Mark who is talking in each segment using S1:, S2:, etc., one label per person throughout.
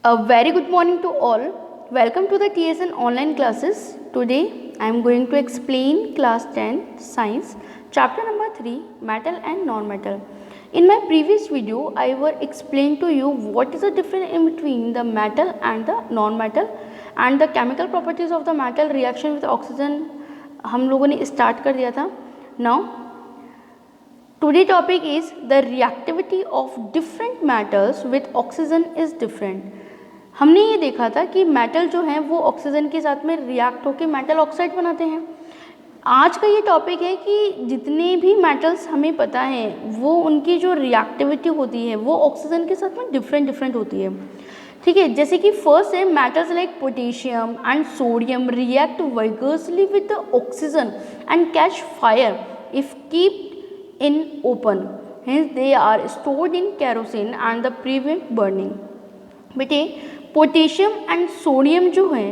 S1: A very good morning to all. Welcome to the TSN online classes. Today I am going to explain class 10 science chapter number 3 metal and non-metal. In my previous video I will explain to you what is the difference in between the metal and the non-metal and the chemical properties of the metal reaction with oxygen हम लोगों ने start कर दिया था. Now today topic is the reactivity of different metals with oxygen is different. हमने ये देखा था कि मेटल जो हैं वो ऑक्सीजन के साथ में रिएक्ट होकर मेटल ऑक्साइड बनाते हैं. आज का ये टॉपिक है कि जितने भी मेटल्स हमें पता है वो उनकी जो रिएक्टिविटी होती है वो ऑक्सीजन के साथ में डिफरेंट होती है. ठीक है, जैसे कि फर्स्ट है metals like potassium and sodium react vigorously with the oxygen and catch fire if keep in open. Hence they are stored in kerosene and the prevent burning. बेटे पोटेशियम एंड सोडियम जो है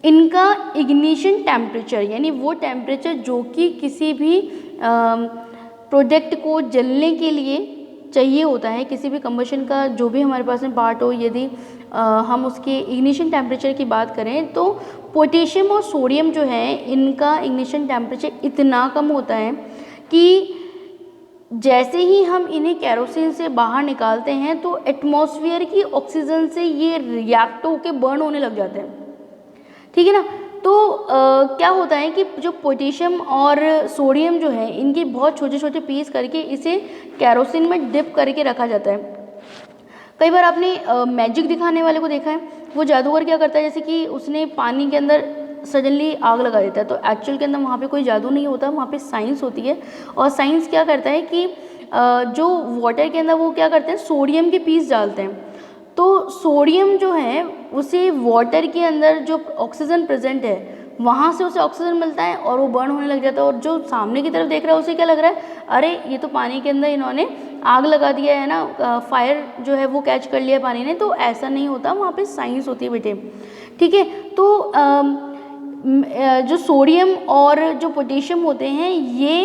S1: इनका ignition temperature यानी वो temperature जो कि किसी भी प्रोडक्ट को जलने के लिए चाहिए होता है, किसी भी कंबशन का जो भी हमारे पास में पार्ट हो, यदि हम उसके इग्निशन टेम्परेचर की बात करें तो पोटेशियम और सोडियम जो है इनका इग्निशन टेम्परेचर इतना कम होता है कि जैसे ही हम इन्हें केरोसिन से बाहर निकालते हैं तो एटमॉस्फेयर की ऑक्सीजन से ये रिएक्ट होकर बर्न होने लग जाते हैं. ठीक है ना. तो क्या होता है कि जो पोटेशियम और सोडियम जो है इनके बहुत छोटे छोटे पीस करके इसे केरोसिन में डिप करके रखा जाता है. कई बार आपने मैजिक दिखाने वाले को देखा है. वो जादूगर क्या करता है, जैसे कि उसने पानी के अंदर सडनली आग लगा देता है, तो एक्चुअल के अंदर वहाँ पे कोई जादू नहीं होता, वहाँ पे साइंस होती है. और साइंस क्या करता है कि जो वाटर के अंदर वो क्या करते हैं, सोडियम के पीस डालते हैं. तो सोडियम जो है उसे वाटर के अंदर जो ऑक्सीजन प्रेजेंट है वहाँ से उसे ऑक्सीजन मिलता है और वो बर्न होने लग जाता है. और जो सामने की तरफ देख रहा है उसे क्या लग रहा है, अरे ये तो पानी के अंदर इन्होंने आग लगा दिया है ना, फायर जो है वो कैच कर लिया पानी ने. तो ऐसा नहीं होता, वहाँ पे साइंस होती है बेटे. ठीक है. तो जो सोडियम और जो पोटेशियम होते हैं ये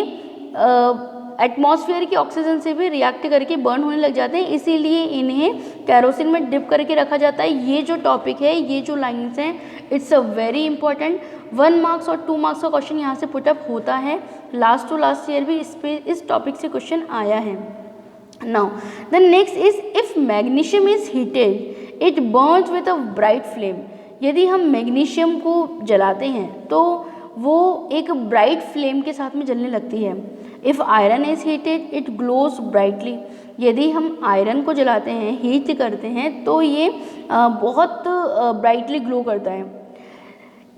S1: एटमॉस्फेयर की ऑक्सीजन से भी रिएक्ट करके बर्न होने लग जाते हैं, इसीलिए इन्हें केरोसिन में डिप करके रखा जाता है. ये जो टॉपिक है, ये जो लाइन्स हैं, it's a very important. 1 marks और 2 मार्क्स का क्वेश्चन यहाँ से पुटअप होता है. लास्ट टू लास्ट ईयर भी इस टॉपिक से क्वेश्चन आया है. Now the next is if magnesium is heated it Burns with a bright flame. यदि हम मैग्नीशियम को जलाते हैं तो वो एक ब्राइट फ्लेम के साथ में जलने लगती है. If iron is heated it glows brightly. यदि हम आयरन को जलाते हैं, हीट करते हैं, तो ये बहुत ब्राइटली ग्लो करता है.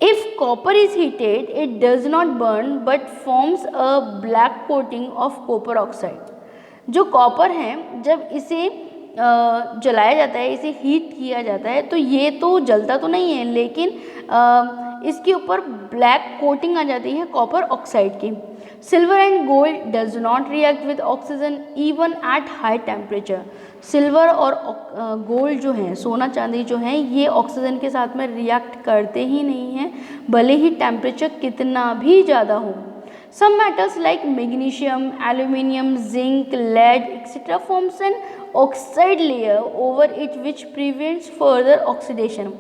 S1: If copper is heated it does not burn but forms a black coating of copper oxide. जो कॉपर है जब इसे जलाया जाता है, इसे हीट किया जाता है, तो ये तो जलता तो नहीं है, लेकिन इसके ऊपर ब्लैक कोटिंग आ जाती है कॉपर ऑक्साइड की. Silver and gold does not react with oxygen even at high temperature. Silver और गोल्ड जो है, सोना चांदी जो है, ये ऑक्सीजन के साथ में रिएक्ट करते ही नहीं हैं, भले ही टेम्परेचर कितना भी ज़्यादा हो. Some metals like magnesium, aluminium, zinc, lead, etc. forms an oxide layer over it which prevents further oxidation.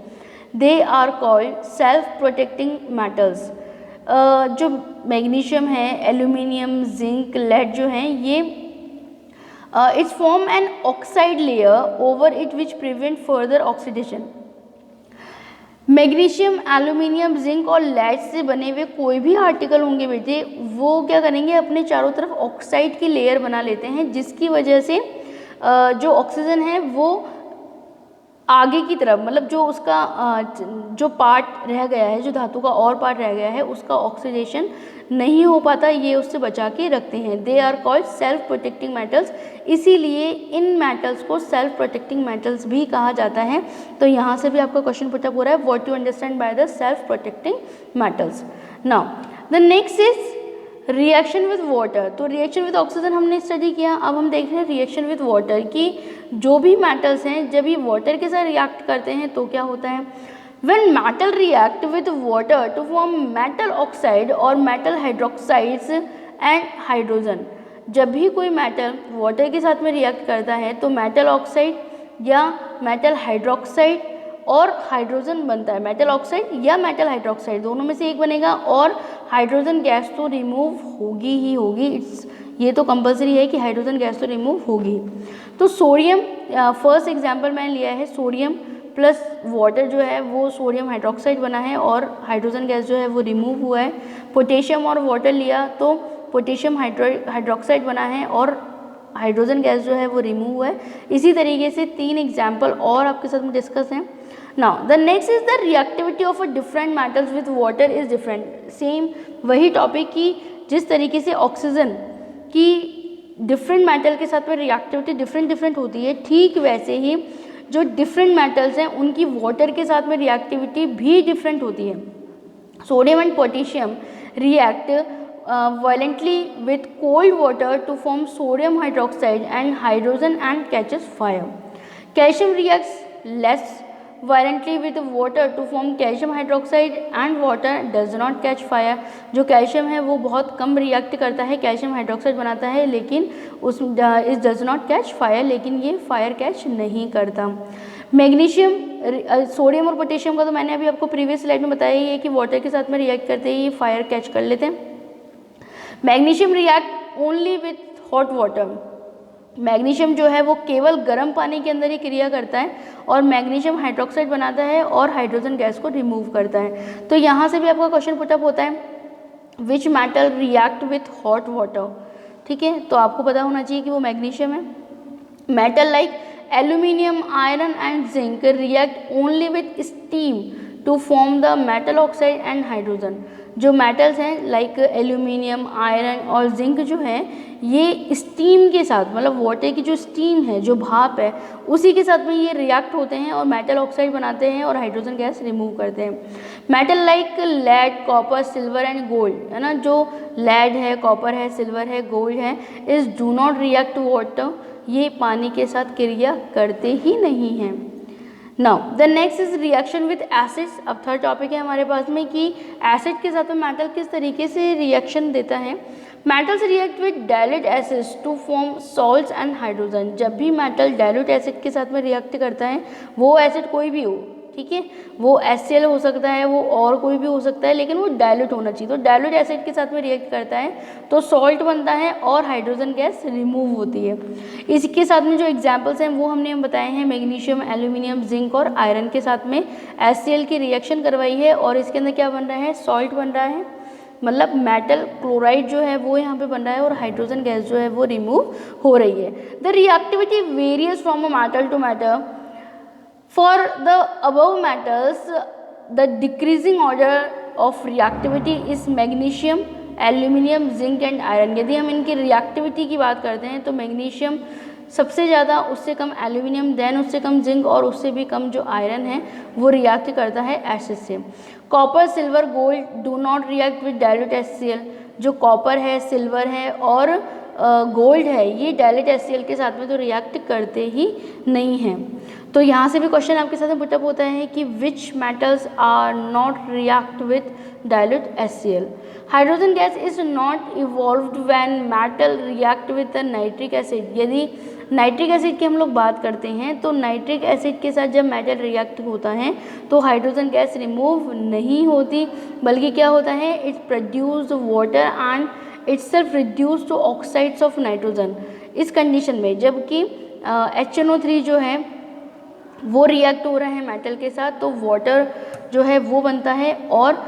S1: They are called self-protecting metals. जो मैग्नीशियम है, एल्यूमिनियम, जिंक, लेड जो हैं, ये it's form an oxide layer over it which prevent further oxidation. Magnesium, aluminium, zinc और lead से बने हुए कोई भी आर्टिकल होंगे बेटे, वो क्या करेंगे, अपने चारों तरफ ऑक्साइड की लेयर बना लेते हैं, जिसकी वजह से जो ऑक्सीजन है वो आगे की तरफ, मतलब जो उसका जो पार्ट रह गया है, जो धातु का और पार्ट रह गया है, उसका ऑक्सीडेशन नहीं हो पाता, ये उससे बचा के रखते हैं. They are called self protecting metals. इसीलिए इन मेटल्स को सेल्फ प्रोटेक्टिंग मेटल्स भी कहा जाता है. तो यहाँ से भी आपका क्वेश्चन पुटअप हो रहा है, what you understand by the self protecting metals. Now the next is reaction with water. तो रिएक्शन विद ऑक्सीजन हमने स्टडी किया. अब हम देख रहे हैं रिएक्शन विद वाटर की जो भी मेटल्स हैं जब ये वाटर के साथ रिएक्ट करते हैं तो क्या होता है. When metal react with water to form metal oxide or metal hydroxides and hydrogen. जब भी कोई मेटल वाटर के साथ में रिएक्ट करता है तो मेटल ऑक्साइड या मेटल हाइड्रोक्साइड और हाइड्रोजन बनता है, मेटल ऑक्साइड या मेटल हाइड्रोक्साइड दोनों में से एक बनेगा, और हाइड्रोजन गैस तो रिमूव होगी ही होगी, ये तो कंपलसरी है कि हाइड्रोजन गैस तो रिमूव होगी। तो सोडियम, फर्स्ट एग्जांपल मैंने लिया है, सोडियम प्लस वाटर जो है वो सोडियम हाइड्रोक्साइड बना है और हाइड्रोजन गैस जो है वो रिमूव हुआ है। पोटेशियम और वाटर लिया तो पोटेशियम हाइड्रोक्साइड बना है और हाइड्रोजन गैस जो है वो रिमूव हुआ है। इसी तरीके से 3 एग्जाम्पल और आपके साथ में डिस्कस हैं। Now the next is the reactivity of a different metals with water is different. Same वही टॉपिक की जिस तरीके से ऑक्सीजन की डिफरेंट मेटल के साथ में रिएक्टिविटी डिफरेंट होती है, ठीक वैसे ही जो डिफरेंट मेटल्स हैं उनकी वाटर के साथ में रिएक्टिविटी भी डिफरेंट होती है। Sodium and potassium react violently with cold water to form sodium hydroxide and hydrogen and catches fire. Calcium reacts less violently with water to form calcium hydroxide and water does not catch fire. जो calcium है वो बहुत कम react करता है, calcium hydroxide बनाता है, लेकिन उस इस डज नॉट कैच फायर, लेकिन ये फायर कैच नहीं करता। मैग्नीशियम, सोडियम और पोटेशियम का तो मैंने अभी आपको प्रीवियस स्लाइड में बताया ही है कि वाटर के साथ में रिएक्ट करते ही फायर कैच कर लेते हैं। Magnesium react only with hot water. Magnesium जो है वो केवल गर्म पानी के अंदर ही क्रिया करता है और मैग्नीशियम हाइड्रोक्साइड बनाता है और हाइड्रोजन गैस को रिमूव करता है। तो यहाँ से भी आपका क्वेश्चन पुटअप होता है, which metal react with hot water. ठीक है, तो आपको पता होना चाहिए कि वो मैग्नीशियम है। Metal like aluminium, iron and zinc react only with steam to form the metal oxide and hydrogen. जो मेटल्स हैं लाइक एल्यूमिनियम, आयरन और जिंक जो हैं ये स्टीम के साथ, मतलब वाटर की जो स्टीम है, जो भाप है, उसी के साथ में ये रिएक्ट होते हैं और मेटल ऑक्साइड बनाते हैं और हाइड्रोजन गैस रिमूव करते हैं। Metal like lead, copper, silver and gold, है ना, जो लेड है, कॉपर है, सिल्वर है, गोल्ड है, is do not react water, ये पानी के साथ क्रिया करते ही नहीं हैं। Now the next is reaction with acids. अब थर्ड टॉपिक है हमारे पास में कि एसिड के साथ में मेटल किस तरीके से रिएक्शन देता है। Metals react with dilute acids to form salts and hydrogen. जब भी मेटल डाइल्यूट एसिड के साथ में रिएक्ट करता है, वो एसिड कोई भी हो, ठीक है, वो HCl हो सकता है, वो और कोई भी हो सकता है, लेकिन वो डाइल्यूट होना चाहिए। तो डाइल्यूट एसिड के साथ में रिएक्ट करता है तो सॉल्ट बनता है और हाइड्रोजन गैस रिमूव होती है। इसके साथ में जो एग्जांपल्स हैं वो हमने बताए हैं, मैग्नीशियम, एल्यूमिनियम, जिंक और आयरन के साथ में HCl की रिएक्शन करवाई है और इसके अंदर क्या बन रहा है, सॉल्ट बन रहा है, मतलब मेटल क्लोराइड जो है वो यहाँ पे बन रहा है और हाइड्रोजन गैस जो है वो रिमूव हो रही है। The reactivity varies from a metal to metal. For the above metals, the decreasing order of reactivity is magnesium, aluminium, zinc and iron। यदि हम इनकी रिएक्टिविटी की बात करते हैं तो मैग्नीशियम सबसे ज़्यादा, उससे कम एल्यूमिनियम, देन उससे कम जिंक और उससे भी कम जो आयरन है वो रिएक्ट करता है एसिड से। Copper, silver, gold do not react with dilute HCl। जो कॉपर है, सिल्वर है और गोल्ड है, ये डाइल्यूट HCl के साथ में तो रिएक्ट करते ही नहीं हैं। तो यहाँ से भी क्वेश्चन आपके साथ में पुटअप होता है कि which metals are not react with dilute HCl। Hydrogen gas is not evolved when metal react with nitric acid. यदि नाइट्रिक एसिड की हम लोग बात करते हैं तो नाइट्रिक एसिड के साथ जब मेटल रिएक्ट होता है तो हाइड्रोजन गैस रिमूव नहीं होती, बल्कि क्या होता है, it produce water and itself reduce to oxides of nitrogen. इस कंडीशन में जबकि HNO3 जो है वो रिएक्ट हो रहा है मेटल के साथ तो वाटर जो है वो बनता है और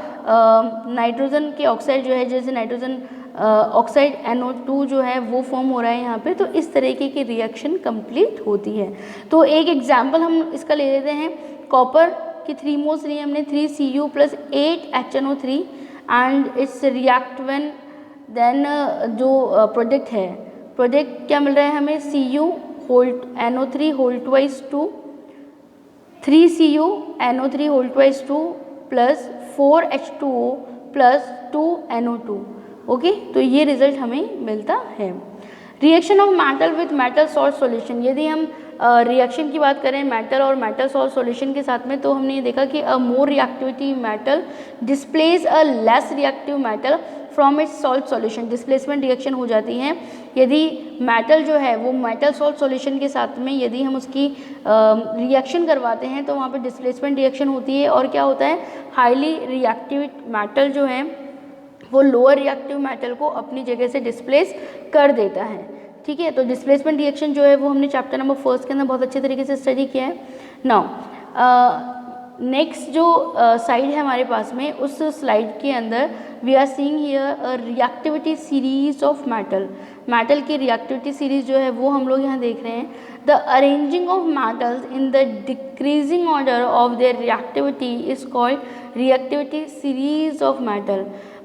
S1: नाइट्रोजन के ऑक्साइड जो है, जैसे नाइट्रोजन ऑक्साइड NO2 जो है वो फॉर्म हो रहा है यहाँ पे। तो इस तरीके की रिएक्शन कंप्लीट होती है। तो एक एग्जांपल हम इसका ले लेते हैं, कॉपर की 3 मोल्स ली हमने, 3Cu + 8 HNO3 and its react when then जो प्रोडक्ट है, प्रोडक्ट क्या मिल रहा है हमें, Cu NO3 whole twice 2, 3Cu NO3 whole twice 2 plus 4H2O plus 2NO2। Okay, तो ये रिजल्ट हमें मिलता है। Reaction of metal with metal salt solution. यदि हम रिएक्शन की बात करें मेटल और मेटल सॉल्ट सॉल्यूशन के साथ में तो हमने ये देखा कि a more reactivity metal displaces a less reactive metal from its salt solution, displacement reaction हो जाती है यदि मेटल जो है वो मेटल सॉल्ट सॉल्यूशन के साथ में यदि हम उसकी रिएक्शन करवाते हैं तो वहाँ पे डिस्प्लेसमेंट रिएक्शन होती है और क्या होता है, हाईली रिएक्टिव मेटल जो है वो लोअर रिएक्टिव मेटल को अपनी जगह से डिस्प्लेस कर देता है। ठीक है, तो डिस्प्लेसमेंट रिएक्शन जो है वो हमने चैप्टर नंबर 1 के अंदर बहुत अच्छे तरीके से स्टडी किया है। नाउ नेक्स्ट जो साइड है हमारे पास में, उस स्लाइड के अंदर we are seeing here a reactivity series of metal की रिएक्टिविटी सीरीज जो है वो हम लोग यहाँ देख रहे हैं। The arranging of metals in the decreasing order of their reactivity is called reactivity series of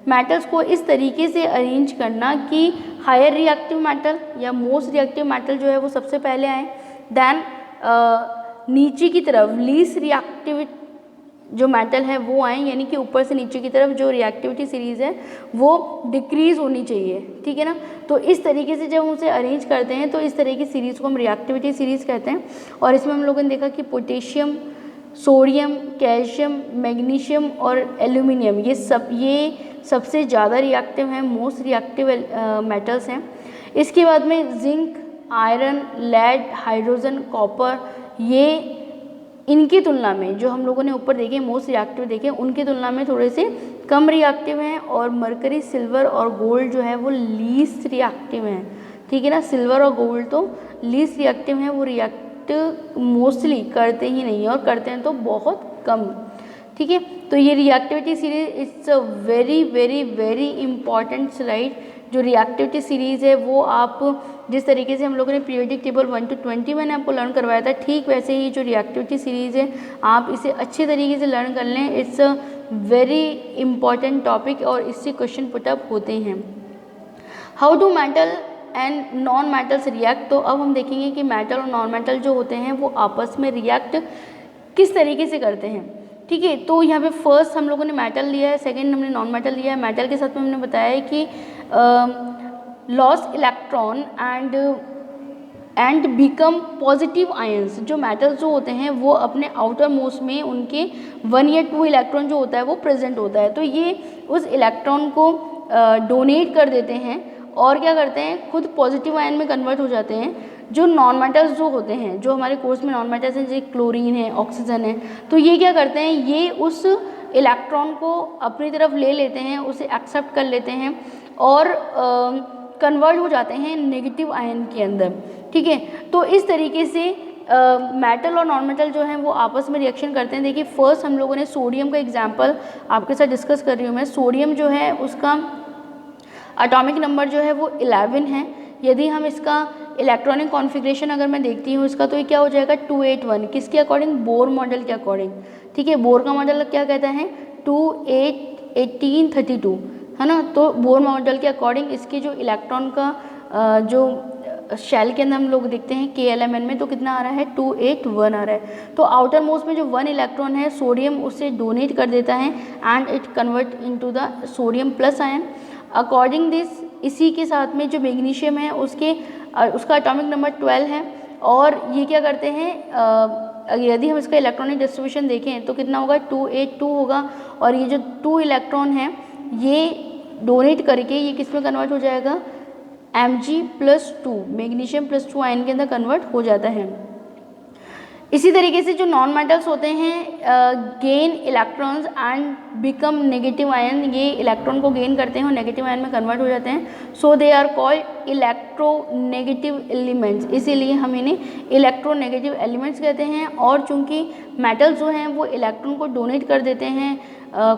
S1: metals को इस तरीके से अरेंज करना कि हायर रिएक्टिव मेटल या मोस्ट रिएक्टिव मेटल जो है वो सबसे पहले आए, देन नीचे की तरफ लीस्ट रिएक्टिव जो मेटल है वो आए, यानी कि ऊपर से नीचे की तरफ जो रिएक्टिविटी सीरीज है वो डिक्रीज होनी चाहिए। ठीक है ना, तो इस तरीके से जब हम उसे अरेंज करते हैं तो इस तरह की सीरीज़ को हम रिएक्टिविटी सीरीज़ कहते हैं। और इसमें हम लोगों ने देखा कि पोटेशियम, सोडियम, कैल्शियम, मैग्नीशियम और एल्यूमिनियम ये सबसे ज़्यादा रिएक्टिव हैं, मोस्ट रिएक्टिव मेटल्स हैं। इसके बाद में zinc, iron, lead, hydrogen, copper, ये इनकी तुलना में जो हम लोगों ने ऊपर देखे मोस्ट रिएक्टिव देखे उनकी तुलना में थोड़े से कम रिएक्टिव हैं। और मरकरी, सिल्वर और गोल्ड जो है वो लीस्ट रिएक्टिव हैं। ठीक है ना, सिल्वर और गोल्ड तो लीस्ट रिएक्टिव हैं, वो रिएक्ट मोस्टली करते ही नहीं और करते हैं तो बहुत कम। ठीक है, तो ये reactivity series it's a very very very important slide. जो रिएक्टिविटी सीरीज़ है वो आप जिस तरीके से हम लोगों ने पीरियोडिक टेबल 1 to 20 मैंने आपको लर्न करवाया था, ठीक वैसे ही जो रिएक्टिविटी सीरीज़ है आप इसे अच्छे तरीके से लर्न कर लें। It's a very important topic और इससे क्वेश्चन पुटअप होते हैं। How do metal and non metals react, तो अब हम देखेंगे कि मेटल और नॉन मेटल जो होते हैं वो आपस में रिएक्ट किस तरीके से करते हैं। ठीक है, तो यहाँ पे फर्स्ट हम लोगों ने मेटल लिया है, सेकंड हमने नॉन मेटल लिया है। मेटल के साथ में हमने बताया है कि lost electron and become positive ions. जो मेटल्स जो होते हैं वो अपने आउटर मोस्ट में उनके 1 या 2 इलेक्ट्रॉन जो होता है वो प्रेजेंट होता है, तो ये उस इलेक्ट्रॉन को डोनेट कर देते हैं और क्या करते हैं, खुद पॉजिटिव आयन में कन्वर्ट हो जाते हैं। जो नॉन मेटल्स जो होते हैं, जो हमारे कोर्स में नॉन मेटल्स हैं, जैसे क्लोरीन है, ऑक्सीजन है, तो ये क्या करते हैं, ये उस इलेक्ट्रॉन को अपनी तरफ ले लेते हैं, उसे एक्सेप्ट कर लेते हैं और कन्वर्ट हो जाते हैं नेगेटिव आयन के अंदर। ठीक है, तो इस तरीके से मेटल और नॉन मेटल जो हैं वो आपस में रिएक्शन करते हैं। देखिए फर्स्ट हम लोगों ने सोडियम का एग्जांपल आपके साथ डिस्कस कर रही हूँ मैं। सोडियम जो है उसका एटॉमिक नंबर जो है वो 11 है। यदि हम इसका इलेक्ट्रॉनिक कॉन्फ़िगरेशन अगर मैं देखती हूँ इसका, तो ये क्या हो जाएगा 281, किसके अकॉर्डिंग, बोर मॉडल के अकॉर्डिंग। ठीक है, बोर का मॉडल क्या कहता है 281832, है ना। तो बोर मॉडल के अकॉर्डिंग इसके जो इलेक्ट्रॉन का जो शेल के अंदर हम लोग देखते हैं KLMN में, तो कितना आ रहा है 281 आ रहा है। तो आउटर मोस्ट में जो 1 इलेक्ट्रॉन है सोडियम उसे डोनेट कर देता है and it convert into the sodium plus ion. According this इसी के साथ में जो मैग्नीशियम है उसका एटॉमिक नंबर 12 है और ये क्या करते हैं, यदि हम इसका इलेक्ट्रॉनिक डिस्ट्रीब्यूशन देखें तो कितना होगा 282 होगा और ये जो 2 इलेक्ट्रॉन है ये डोनेट करके ये किस में कन्वर्ट हो जाएगा Mg+2, मैग्नीशियम +2 आयन के अंदर कन्वर्ट हो जाता है। इसी तरीके से जो नॉन मेटल्स होते हैं gain electrons and become negative ion, ये इलेक्ट्रॉन को गेन करते हैं और नेगेटिव आयन में कन्वर्ट हो जाते हैं। So they are called electronegative elements, इसीलिए हम इन्हें इलेक्ट्रोनेगेटिव एलिमेंट्स कहते हैं। और चूंकि मेटल्स जो हैं वो इलेक्ट्रॉन को डोनेट कर देते हैं,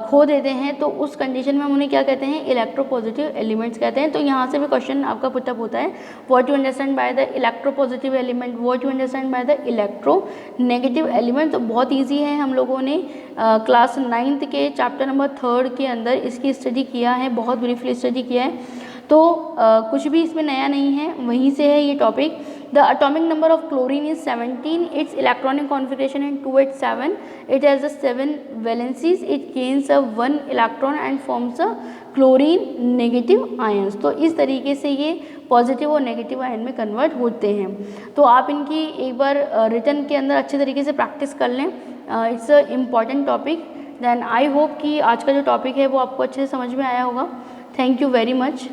S1: खो देते हैं, तो उस कंडीशन में हम उन्हें क्या कहते हैं, इलेक्ट्रोपॉजिटिव एलिमेंट्स कहते हैं। तो यहाँ से भी क्वेश्चन आपका पुटअप होता है, what you understand by the electropositive element, what you understand by the electronegative element. तो बहुत ईजी है, हम लोगों ने क्लास 9th के चैप्टर नंबर 3 के अंदर इसकी स्टडी किया है, बहुत ब्रीफली स्टडी किया है। तो कुछ भी इसमें नया नहीं है, वहीं से है ये topic. The atomic number of chlorine is 17, it's electronic configuration in 287, it has the 7 valencies, it gains a 1 electron and forms a chlorine negative ions. तो इस तरीके से ये पॉजिटिव और नेगेटिव आयन में कन्वर्ट होते हैं। तो आप इनकी एक बार रिटर्न के अंदर अच्छे तरीके से प्रैक्टिस कर लें, it's a important topic. Then I hope कि आज का जो टॉपिक है वो आपको अच्छे से समझ में आया होगा। Thank you very much.